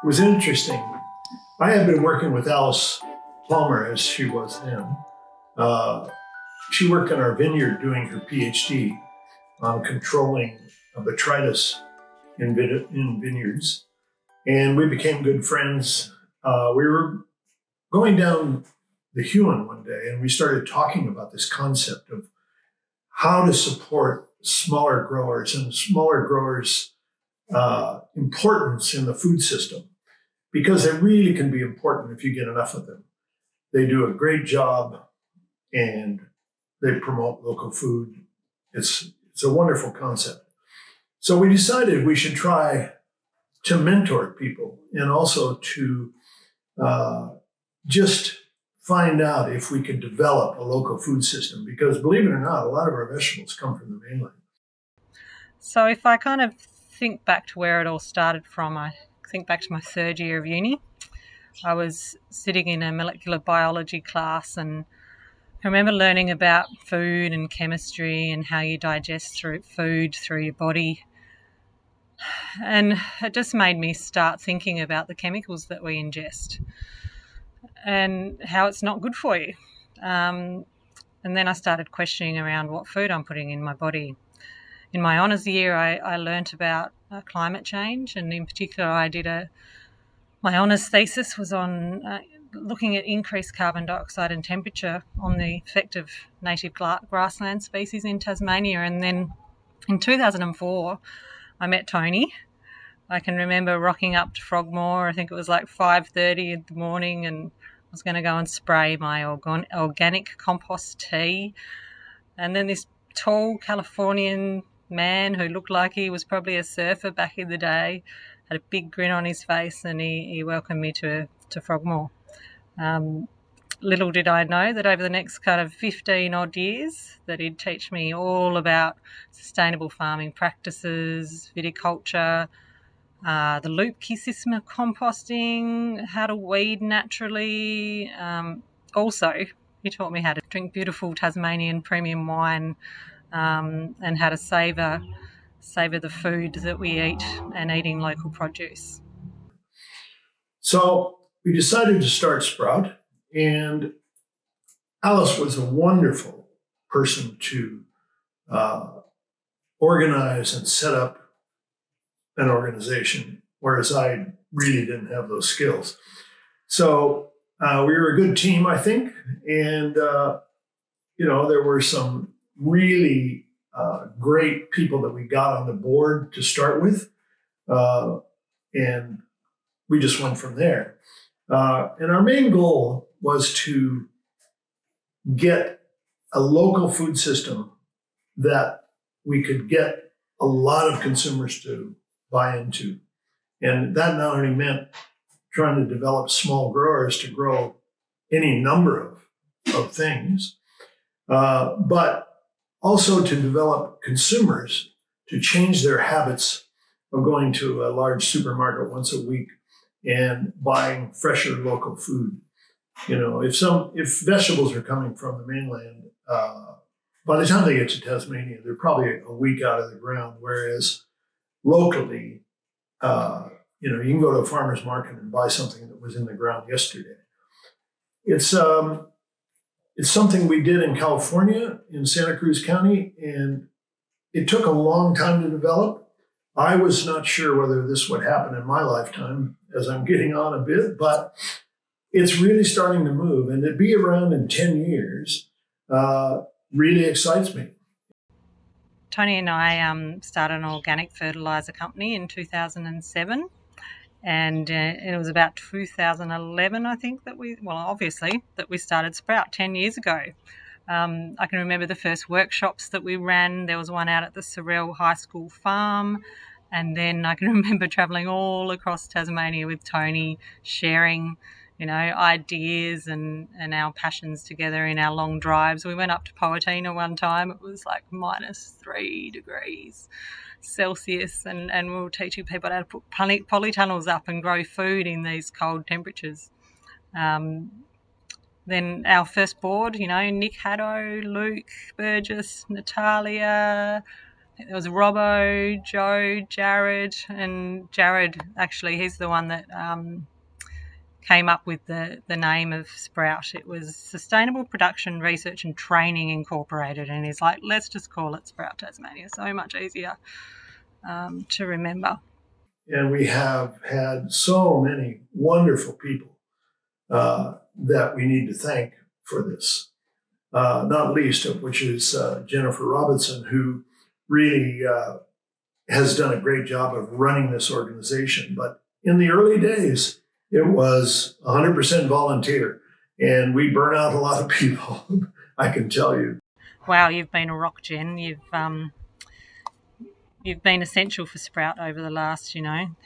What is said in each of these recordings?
was interesting. I had been working with Alice Palmer, as she was then. She worked in our vineyard doing her PhD on controlling botrytis in vineyards. And we became good friends. We were going down the Huon one day, and we started talking about this concept of how to support smaller growers and smaller growers' importance in the food system, because they really can be important if you get enough of them. They do a great job, and they promote local food. It's a wonderful concept. So we decided we should try to mentor people and also to just find out if we could develop a local food system, because believe it or not, a lot of our vegetables come from the mainland. So if I kind of think back to where it all started from, I think back to my third year of uni. I was sitting in a molecular biology class, and I remember learning about food and chemistry and how you digest food through your body. And it just made me start thinking about the chemicals that we ingest and how it's not good for you. And then I started questioning around what food I'm putting in my body. In my honours year, I learnt about climate change, and in particular, my honours thesis was on looking at increased carbon dioxide and temperature on the effect of native grassland species in Tasmania. And then in 2004, I met Tony. I can remember rocking up to Frogmore. I think it was like 5:30 in the morning, and I was going to go and spray my organic compost tea. And then this tall Californian man who looked like he was probably a surfer back in the day had a big grin on his face, and he welcomed me to Frogmore. Little did I know that over the next kind of 15 odd years that he'd teach me all about sustainable farming practices, viticulture, the loop key system of composting, how to weed naturally. Also, he taught me how to drink beautiful Tasmanian premium wine, and how to savour the food that we eat and eating local produce. So we decided to start Sprout, and Alice was a wonderful person to organize and set up an organization, whereas I really didn't have those skills. So we were a good team, I think, and there were some really great people that we got on the board to start with, and we just went from there. And our main goal was to get a local food system that we could get a lot of consumers to buy into. And that not only meant trying to develop small growers to grow any number of things, but also to develop consumers to change their habits of going to a large supermarket once a week and buying fresher local food. If vegetables are coming from the mainland, by the time they get to Tasmania, they're probably a week out of the ground. Whereas locally, you can go to a farmer's market and buy something that was in the ground yesterday. It's something we did in California, in Santa Cruz County, and it took a long time to develop. I was not sure whether this would happen in my lifetime as I'm getting on a bit, but it's really starting to move. And to be around in 10 years really excites me. Tony and I started an organic fertiliser company in 2007. And it was about 2011, I think, that we started Sprout 10 years ago. I can remember the first workshops that we ran. There was one out at the Sorell High School farm. And then I can remember travelling all across Tasmania with Tony, sharing, ideas and our passions together in our long drives. We went up to Poatina one time. It was like -3 degrees Celsius, and we were teaching people how to put polytunnels up and grow food in these cold temperatures. Then our first board, Nick Haddo, Luke Burgess, Natalia, there was Robbo, Joe, Jared, and Jared actually, he's the one that came up with the name of Sprout. It was Sustainable Production Research and Training Incorporated, and he's like, let's just call it Sprout Tasmania. So much easier to remember. And we have had so many wonderful people that we need to thank for this, not least of which is Jennifer Robinson, who really has done a great job of running this organization. But in the early days, it was 100% volunteer, and we burn out a lot of people, I can tell you. Wow, you've been a rock, Jen. You've been essential for Sprout over the last,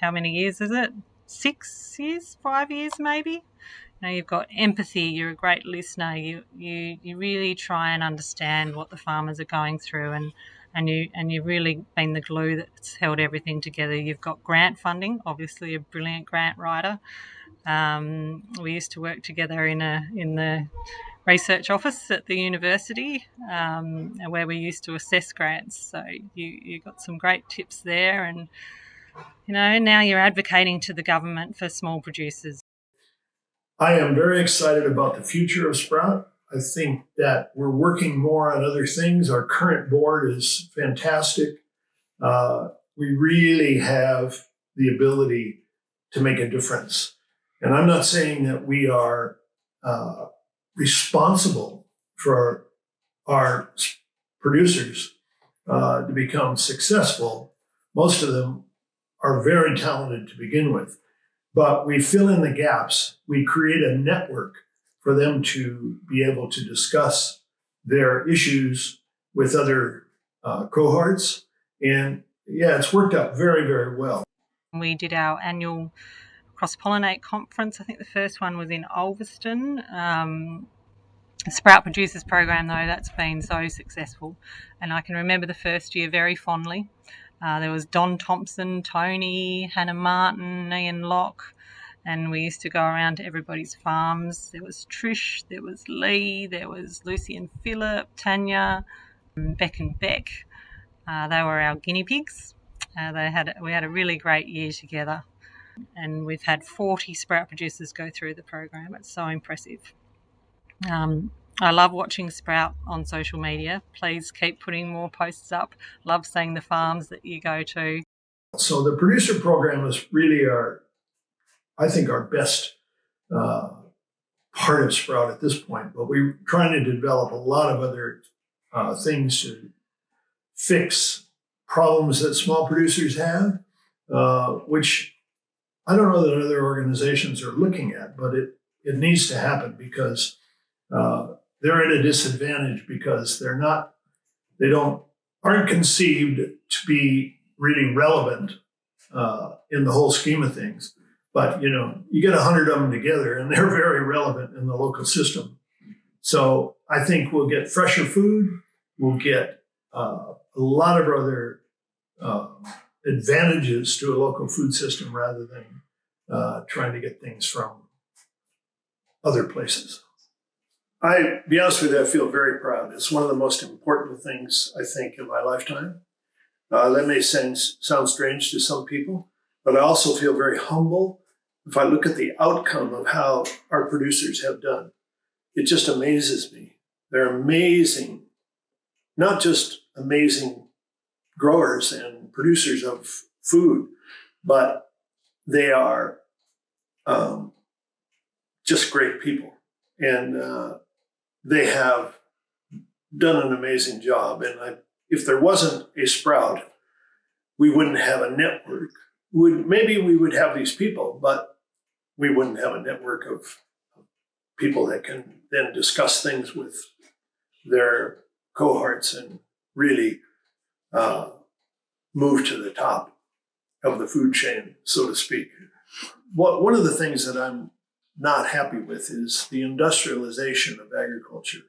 how many years is it? 6 years, 5 years maybe? You've got empathy. You're a great listener. You really try and understand what the farmers are going through, and you've really been the glue that's held everything together. You've got grant funding, obviously a brilliant grant writer. We used to work together in the research office at the university, where we used to assess grants. So you got some great tips there, and now you're advocating to the government for small producers. I am very excited about the future of Sprout. I think that we're working more on other things. Our current board is fantastic. We really have the ability to make a difference. And I'm not saying that we are responsible for our producers to become successful. Most of them are very talented to begin with, but we fill in the gaps. We create a network for them to be able to discuss their issues with other cohorts. And yeah, it's worked out very, very well. We did our annual Cross-Pollinate conference. I think the first one was in Ulverston. The Sprout Producers program, though, that's been so successful. And I can remember the first year very fondly. There was Don Thompson, Tony, Hannah Martin, Ian Locke, and we used to go around to everybody's farms. There was Trish, there was Lee, there was Lucy and Philip, Tanya, Beck and Beck. They were our guinea pigs. We had a really great year together, and we've had 40 Sprout producers go through the program. It's so impressive. I love watching Sprout on social media. Please keep putting more posts up. Love seeing the farms that you go to. So the producer program is really I think our best part of Sprout at this point, but we're trying to develop a lot of other things to fix problems that small producers have, which I don't know that other organizations are looking at, but it needs to happen because they're at a disadvantage because aren't conceived to be really relevant in the whole scheme of things. But you get 100 of them together, and they're very relevant in the local system. So I think we'll get fresher food. We'll get a lot of other advantages to a local food system rather than trying to get things from other places. To be honest with you, I feel very proud. It's one of the most important things, I think, in my lifetime. That may sound strange to some people, but I also feel very humble if I look at the outcome of how our producers have done. It just amazes me. They're amazing, not just amazing growers and producers of food, but they are just great people. And they have done an amazing job. And if there wasn't a Sprout, we wouldn't have a network. Maybe we would have these people, but we wouldn't have a network of people that can then discuss things with their cohorts and really move to the top of the food chain, so to speak. One of the things that I'm not happy with is the industrialization of agriculture.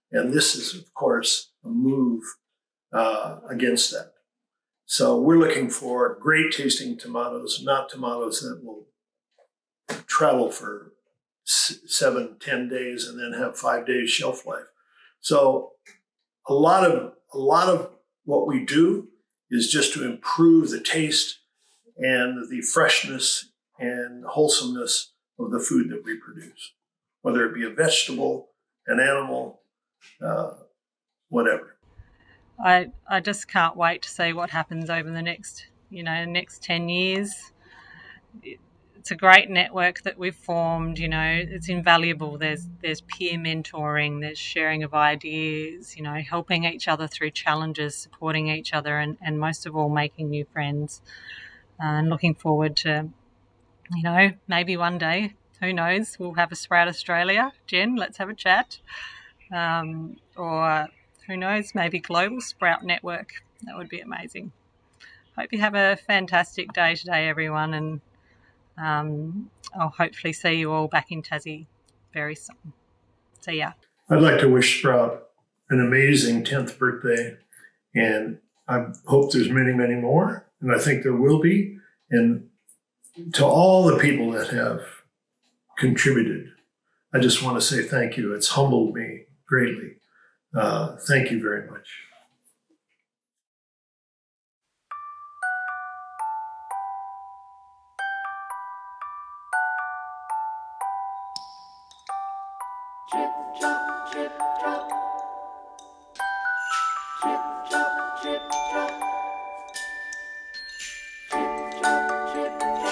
And this is, of course, a move against that. So we're looking for great tasting tomatoes, not tomatoes that will travel for 7-10 days and then have 5 days shelf life. So a lot of what we do is just to improve the taste and the freshness and wholesomeness of the food that we produce, whether it be a vegetable, an animal, whatever. I just can't wait to see what happens over the next 10 years. It's a great network that we've formed. It's invaluable. There's peer mentoring, there's sharing of ideas, helping each other through challenges, supporting each other, and most of all, making new friends. And looking forward to, maybe one day, who knows, we'll have a Sprout Australia. Jen, let's have a chat. Or who knows, maybe Global Sprout Network. That would be amazing. Hope you have a fantastic day today, everyone, and I'll hopefully see you all back in Tassie very soon. See ya. I'd like to wish Sprout an amazing 10th birthday, and I hope there's many, many more, and I think there will be. And to all the people that have contributed, I just want to say thank you. It's humbled me greatly. Thank you very much. Drip, drop, drip, drop. Drip, drop, drip, drop. Drip, drop, drip, drop.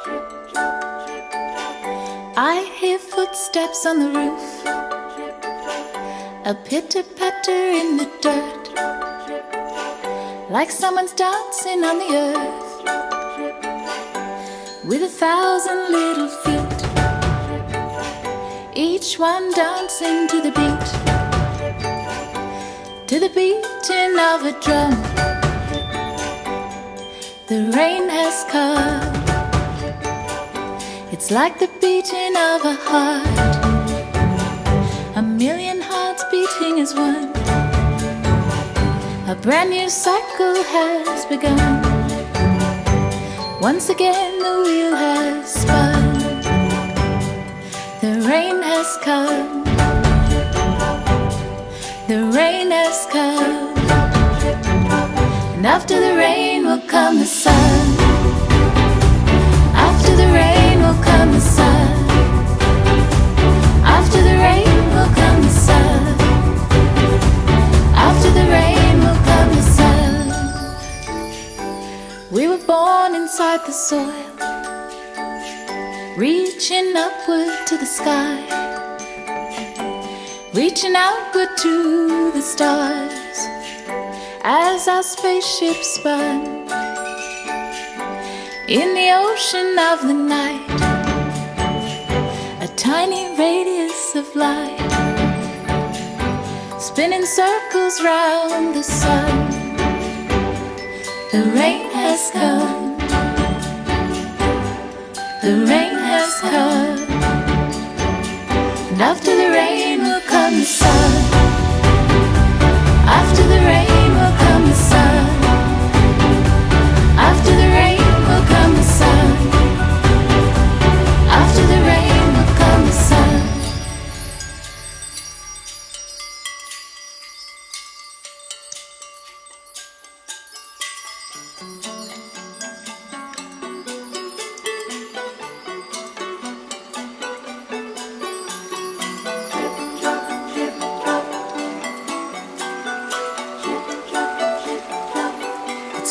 Drip, drop, drip, drop. I hear footsteps on the roof, a pitter-patter in the dirt, like someone's dancing on the earth with 1,000 little feet, each one dancing to the beating of a drum. The rain has come, it's like the beating of a heart, a million hearts beating as one. A brand new cycle has begun. Once again the wheel has spun. The rain has come. The rain has come. And after the rain will come the sun. After the rain will come the sun. After the rain will come the sun. After the rain will come the sun. We were born inside the soil, reaching upward to the sky, reaching outward to the stars, as our spaceship spun in the ocean of the night, a tiny radius of light, spinning circles round the sun. The rain has come. The rain has come. And after the rain will come the sun. After the rain will come the sun. After the rain will come the sun. After the rain will come the sun.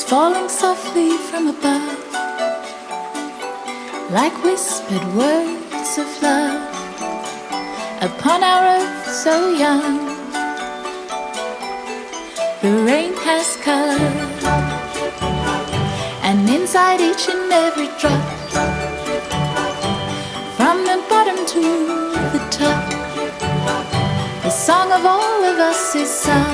Falling softly from above, like whispered words of love, upon our earth so young. The rain has come, and inside each and every drop, from the bottom to the top, the song of all of us is sung.